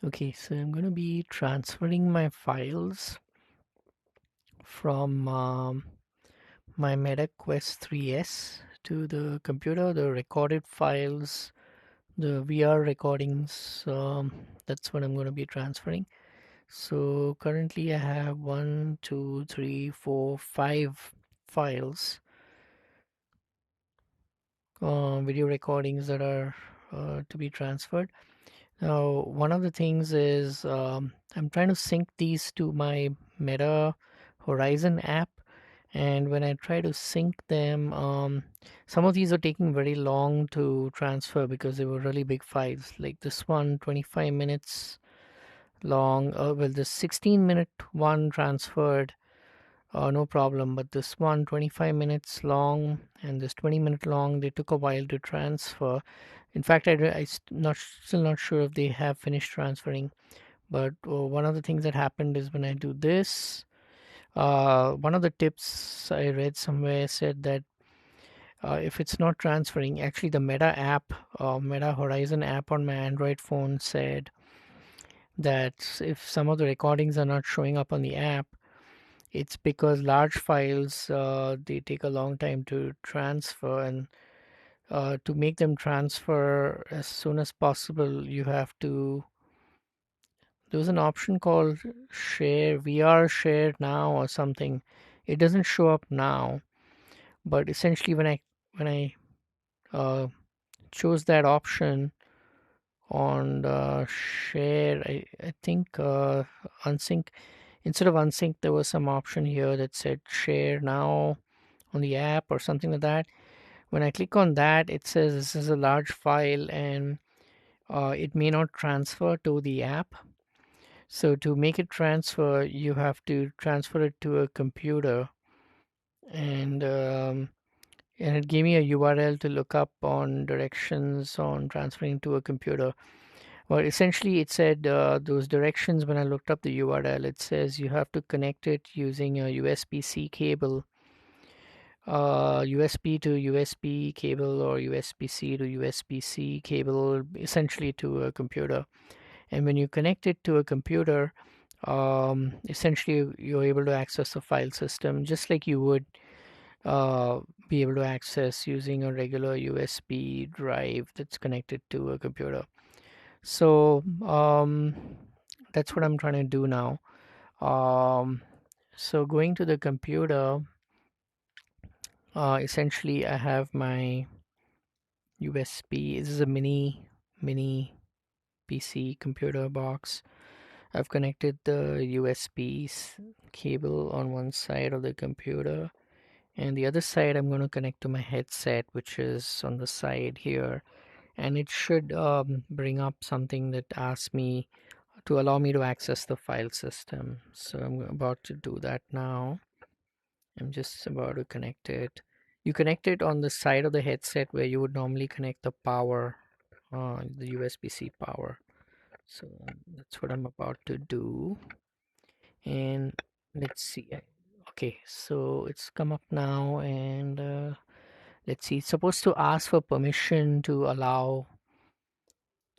Okay, so I'm going to be transferring my files from my Meta Quest 3S to the computer, the recorded files, the VR recordings. That's what I'm going to be transferring. So currently I have 5 files, video recordings that are to be transferred. Now, one of the things is I'm trying to sync these to my Meta Horizon app, and when I try to sync them, some of these are taking very long to transfer because they were really big files. Like this one, 25 minutes long. Well, the 16-minute one transferred, no problem, but this one, 25 minutes long, and this 20-minute long, they took a while to transfer. In fact, still not sure if they have finished transferring. But one of the things that happened is when I do this, one of the tips I read somewhere said that if it's not transferring, actually the Meta app, Meta Horizon app on my Android phone said that if some of the recordings are not showing up on the app, it's because large files they take a long time to transfer, and to make them transfer as soon as possible, you have to. There's an option called share VR share now or something. It doesn't show up now, but essentially when I uh, chose that option on share, I think unsync, instead of unsync there was some option here that said share now on the app or something like that. When I click on that, it says this is a large file and it may not transfer to the app. So to make it transfer, you have to transfer it to a computer, and it gave me a URL to look up on directions on transferring to a computer. Well, essentially, it said those directions. When I looked up the URL, it says you have to connect it using a USB-C cable, USB to USB cable, or USB-C to USB-C cable, essentially to a computer. And when you connect it to a computer, essentially you're able to access the file system just like you would uh, be able to access using a regular USB drive that's connected to a computer. So that's what I'm trying to do now. So going to the computer, essentially I have my USB. This is a mini PC computer box. I've connected the USB cable on one side of the computer, and the other side I'm going to connect to my headset, which is on the side here. And it should bring up something that asks me to allow me to access the file system. So I'm about to do that now. I'm just about to connect it. You connect it on the side of the headset where you would normally connect the power, the USB-C power. So that's what I'm about to do. And let's see. Okay, so it's come up now, and let's see. It's supposed to ask for permission to allow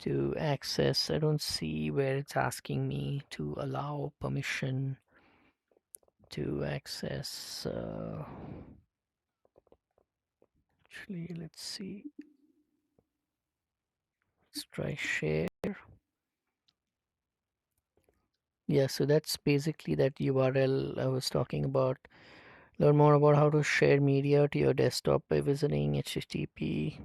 to access. I don't see where it's asking me to allow permission to access. Actually, let's see. Let's try share. Yeah, so that's basically that URL I was talking about. Learn more about how to share media to your desktop by visiting http.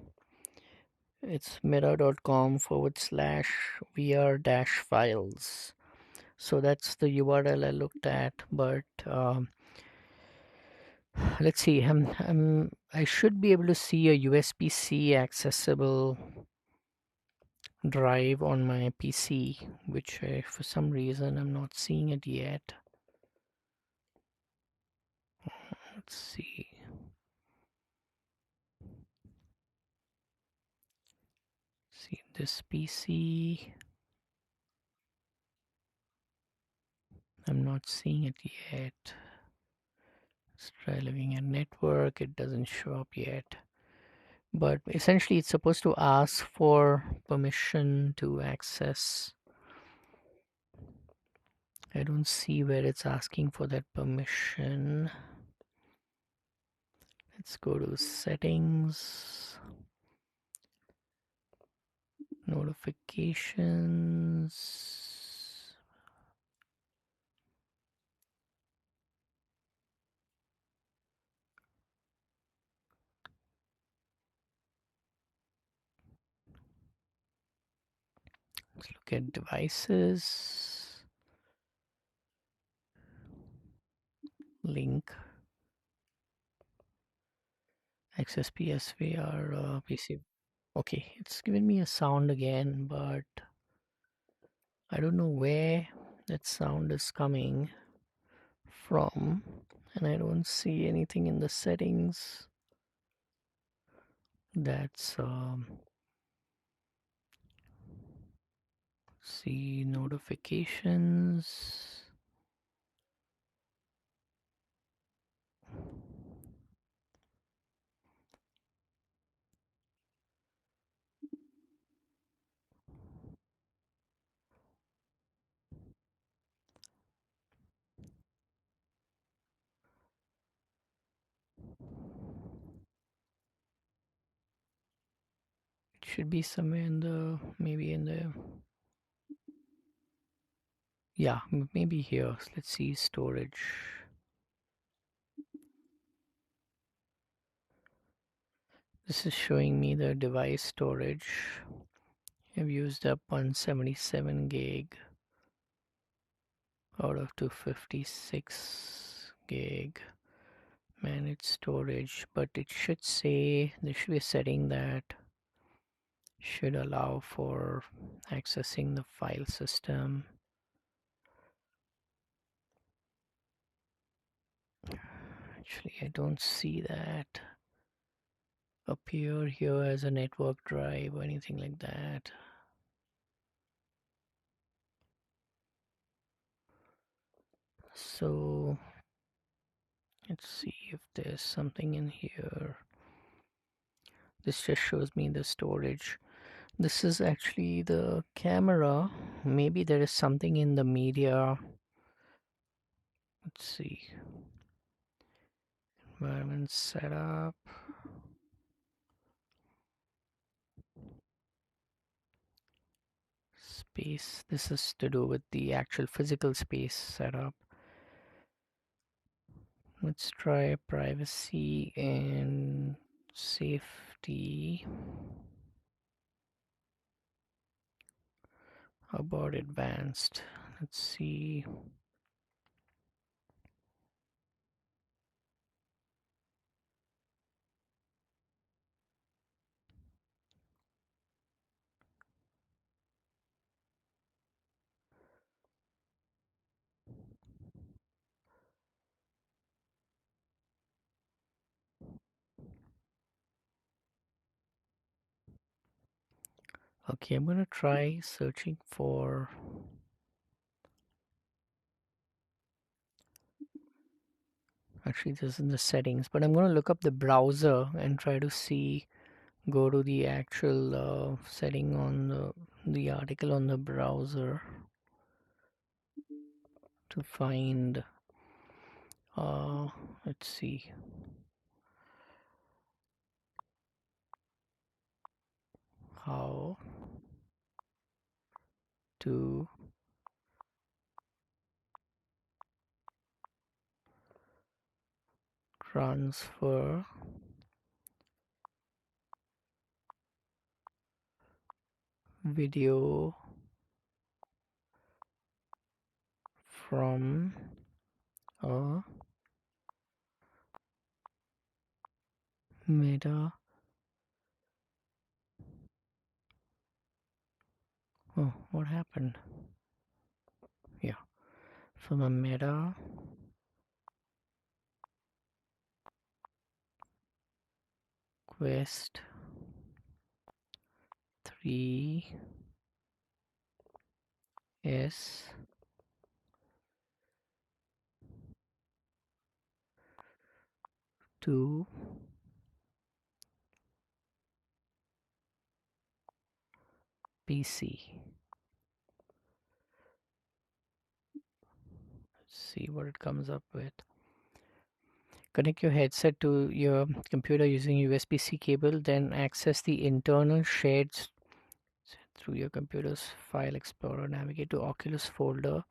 It's meta.com/vr dash files. So that's the URL I looked at, but let's see. I should be able to see a USB-C accessible drive on my PC, which for some reason I'm not seeing it yet. Let's see. See this PC. I'm not seeing it yet. Let's try looking at network. It doesn't show up yet. But essentially, it's supposed to ask for permission to access I don't see where it's asking for that permission. Let's go to settings, notifications. Let's look at devices, link, access PSVR, PC. Okay, it's giving me a sound again, but I don't know where that sound is coming from, and I don't see anything in the settings that's see notifications. It should be somewhere in the, maybe in the, yeah, maybe here. Let's see, storage. This is showing me the device storage. I've used up 177 gig out of 256 gig managed storage, but it should say there should be a setting that should allow for accessing the file system. Actually, I don't see that appear here as a network drive or anything like that. So let's see if there's something in here. This just shows me the storage. This is actually the camera. Maybe there is something in the media. Let's see. Environment setup. Space. This is to do with the actual physical space setup. Let's try privacy and safety. How about advanced? Let's see. Okay, I'm gonna try searching for, actually this is in the settings, but I'm gonna look up the browser and try to see, go to the actual setting on the article on the browser to find, uh, let's see, how to transfer video from a meta, oh, what happened? Yeah, from a meta quest 3s to PC. see what it comes up with. Connect your headset to your computer using USB-C cable, then access the internal shared through your computer's file explorer. Navigate to Oculus folder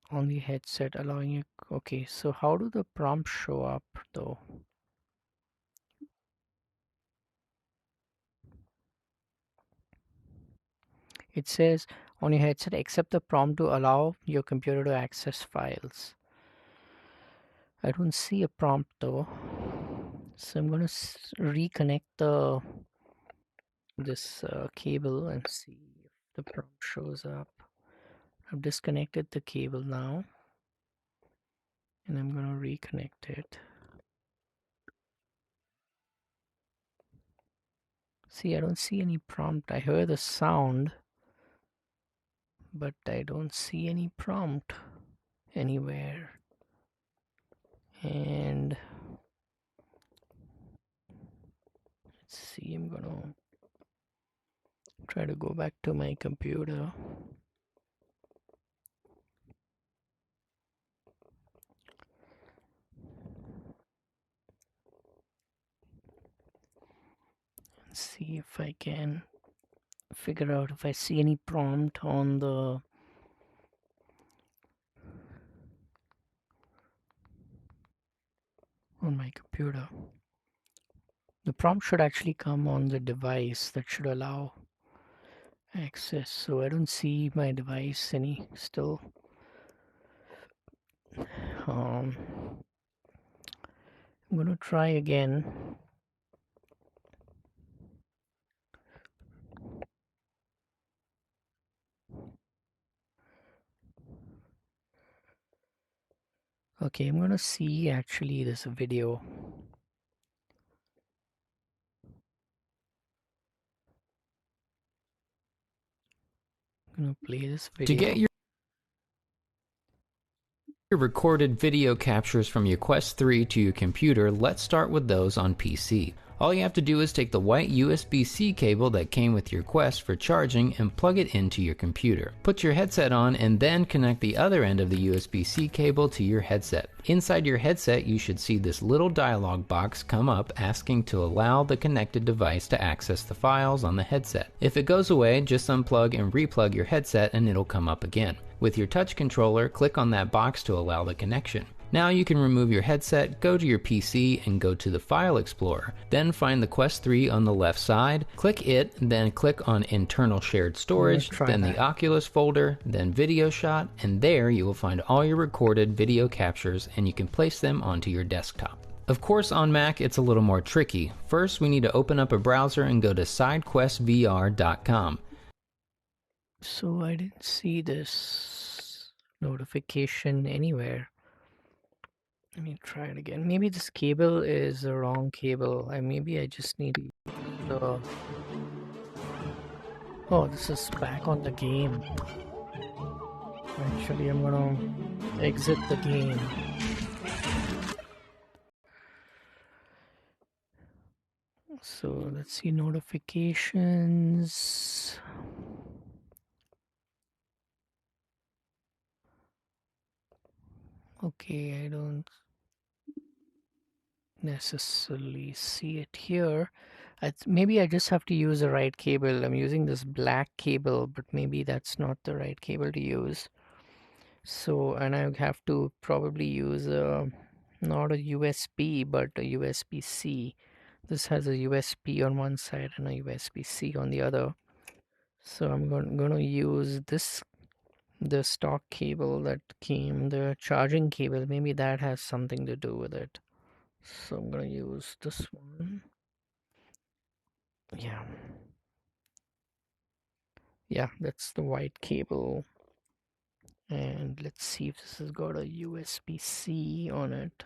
on the headset, allowing you. Okay, so how do the prompts show up though? It says on your headset, accept the prompt to allow your computer to access files. I don't see a prompt though, so I'm gonna reconnect this cable and see if the prompt shows up. I've disconnected the cable now, and I'm gonna reconnect it. See, I don't see any prompt. I heard the sound, but I don't see any prompt anywhere. And let's see, I'm gonna try to go back to my computer. And see if I can figure out if I see any prompt on my computer. The prompt should actually come on the device that should allow access. So I don't see my device any still. I'm gonna try again. Okay, I'm gonna see actually this video. I'm gonna play this video. To get your recorded video captures from your Quest 3 to your computer, let's start with those on PC. All you have to do is take the white USB-C cable that came with your Quest for charging and plug it into your computer. Put your headset on and then connect the other end of the USB-C cable to your headset. Inside your headset, you should see this little dialog box come up asking to allow the connected device to access the files on the headset. If it goes away, just unplug and replug your headset and it'll come up again. With your touch controller, click on that box to allow the connection. Now you can remove your headset, go to your PC, and go to the File Explorer. Then find the Quest 3 on the left side, click it, then click on Internal Shared Storage, then the Oculus folder, then Video Shot, and there you will find all your recorded video captures and you can place them onto your desktop. Of course, on Mac it's a little more tricky. First, we need to open up a browser and go to sidequestvr.com. So I didn't see this notification anywhere. Let me try it again. Maybe this cable is the wrong cable. Maybe I just need the... Oh, this is back on the game. Actually, I'm gonna exit the game. So let's see notifications. Okay, I don't necessarily see it here. Maybe I just have to use the right cable. I'm using this black cable, but maybe that's not the right cable to use. So, and I have to probably use not a USB, but a USB-C. This has a USB on one side and a USB-C on the other. So I'm going to use the stock cable that came, the charging cable. Maybe that has something to do with it. So I'm gonna use this one. Yeah, that's the white cable. And let's see if this has got a USB-C on it.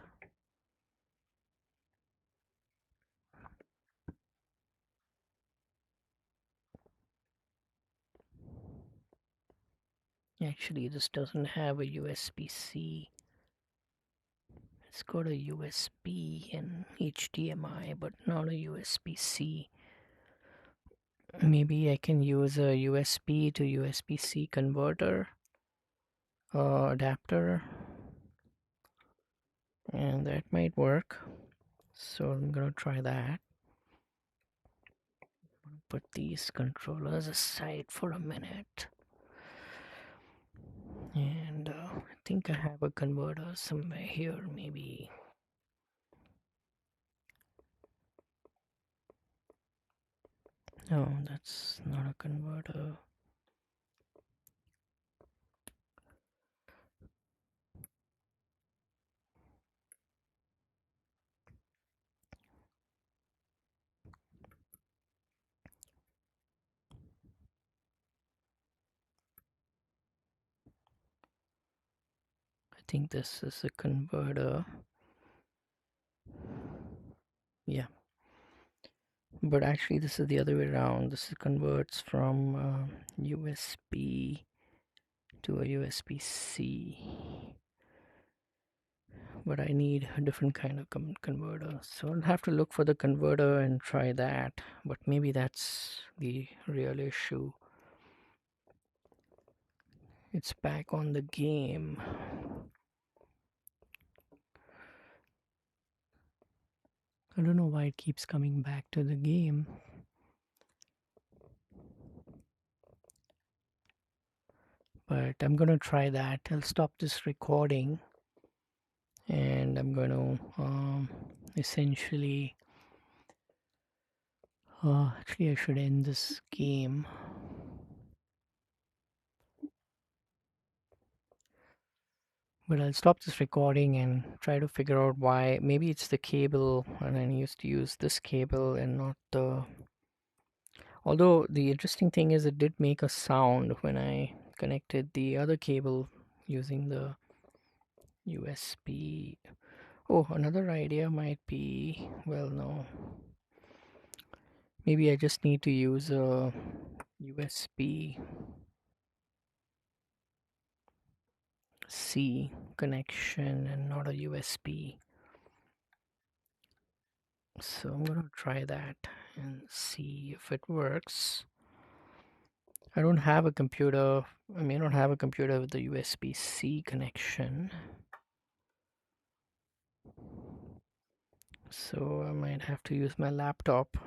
Actually, this doesn't have a USB-C. It's got a USB and HDMI, but not a USB-C. Maybe I can use a USB to USB-C converter. adapter, and that might work. So I'm gonna try that. Put these controllers aside for a minute. And I think I have a converter somewhere here, maybe. No, that's not a converter. I think this is a converter. Yeah, but actually this is the other way around. This converts from USB to a USB-C. But I need a different kind of converter. So I'll have to look for the converter and try that. But maybe that's the real issue. It's back on the game. I don't know why it keeps coming back to the game. But I'm gonna try that. I'll stop this recording and I'm gonna essentially actually I should end this game. But I'll stop this recording and try to figure out why. Maybe it's the cable and I used to use this cable and not the. Although the interesting thing is it did make a sound when I connected the other cable using the USB. Oh, another idea might be, well, no. Maybe I just need to use a USB C connection and not a USB. So I'm gonna try that and see if it works. I don't have a computer. I may not have a computer with the USB-C connection. So I might have to use my laptop.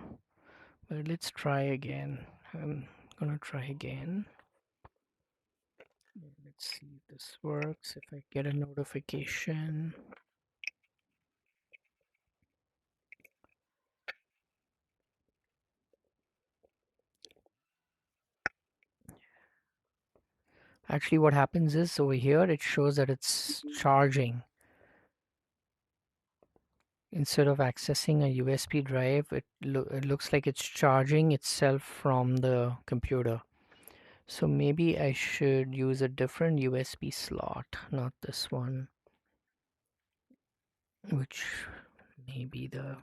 But let's try again. I'm gonna try again. Let's see if this works. If I get a notification. Actually, what happens is over here it shows that it's charging. Instead of accessing a USB drive, it looks like it's charging itself from the computer. So maybe I should use a different USB slot, not this one, which may be the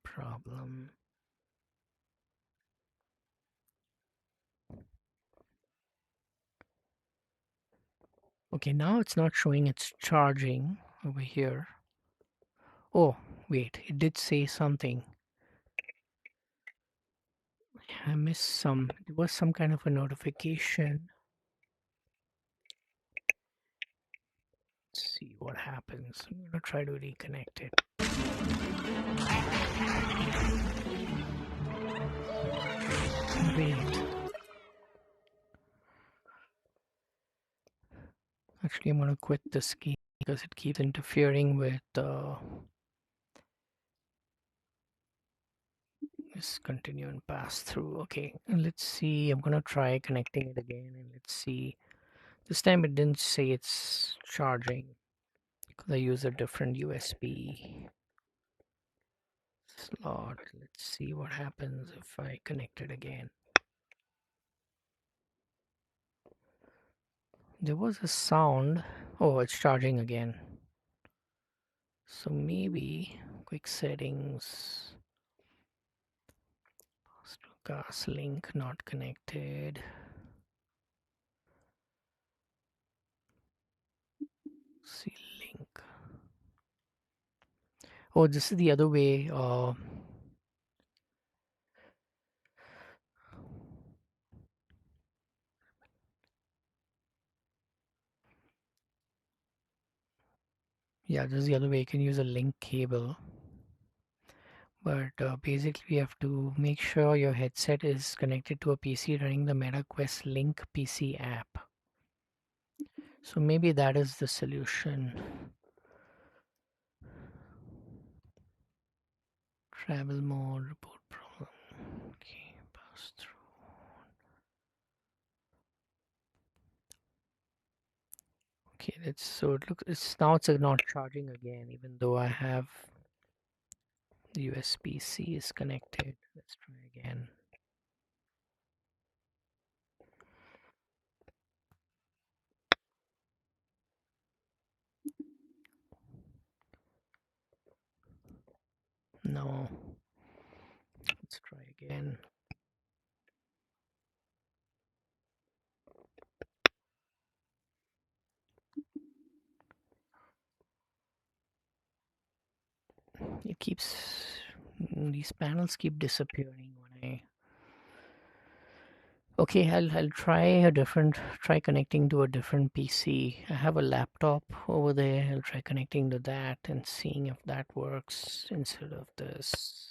problem. Okay, now it's not showing it's charging over here. Oh, wait, it did say something. I missed some. There was some kind of a notification. Let's see what happens. I'm gonna try to reconnect it. Wait. Actually, I'm gonna quit this game because it keeps interfering with this continue and pass through. Okay, and let's see. I'm gonna try connecting it again and let's see. This time it didn't say it's charging because I use a different USB slot. Let's see what happens if I connect it again. There was a sound. Oh, it's charging again. So maybe quick settings. Gas link not connected. See link. Oh, this is the other way. Yeah, this is the other way. You can use a link cable, but basically you have to make sure your headset is connected to a PC running the MetaQuest Link PC app. So maybe that is the solution. Travel mode, report problem. Okay, pass through. Okay, that's so it looks it's now it's not charging again, even though I have the USB-C is connected. Let's try again. No, let's try again. It keeps these panels keep disappearing when I. Okay, I'll try a different try connecting to a different PC. I have a laptop over there. I'll try connecting to that and seeing if that works instead of this.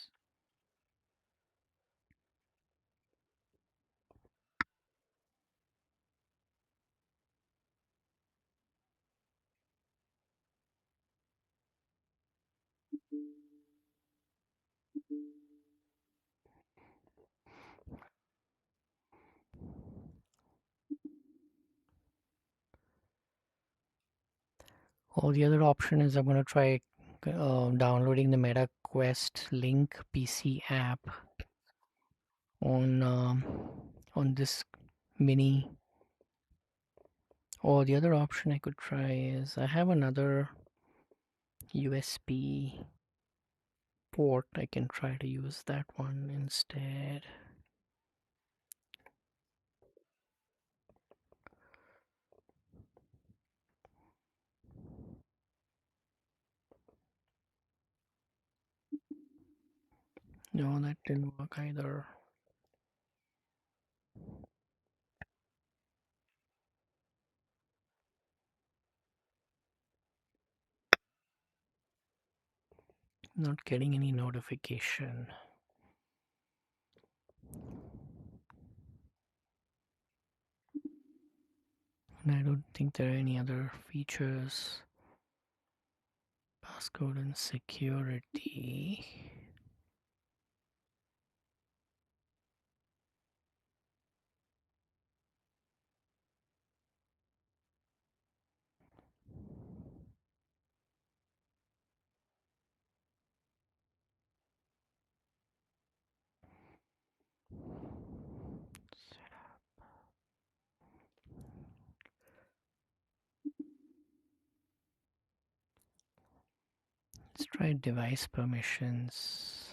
Or the other option is I'm going to try downloading the MetaQuest Link PC app on this mini. Or the other option I could try is I have another USB port. I can try to use that one instead. No, that didn't work either. Not getting any notification. And I don't think there are any other features. Passcode and security. Let's try device permissions.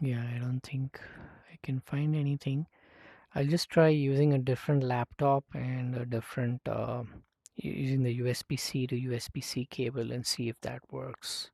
Yeah, I don't think I can find anything. I'll just try using a different laptop and a different using the USB-C to USB-C cable and see if that works.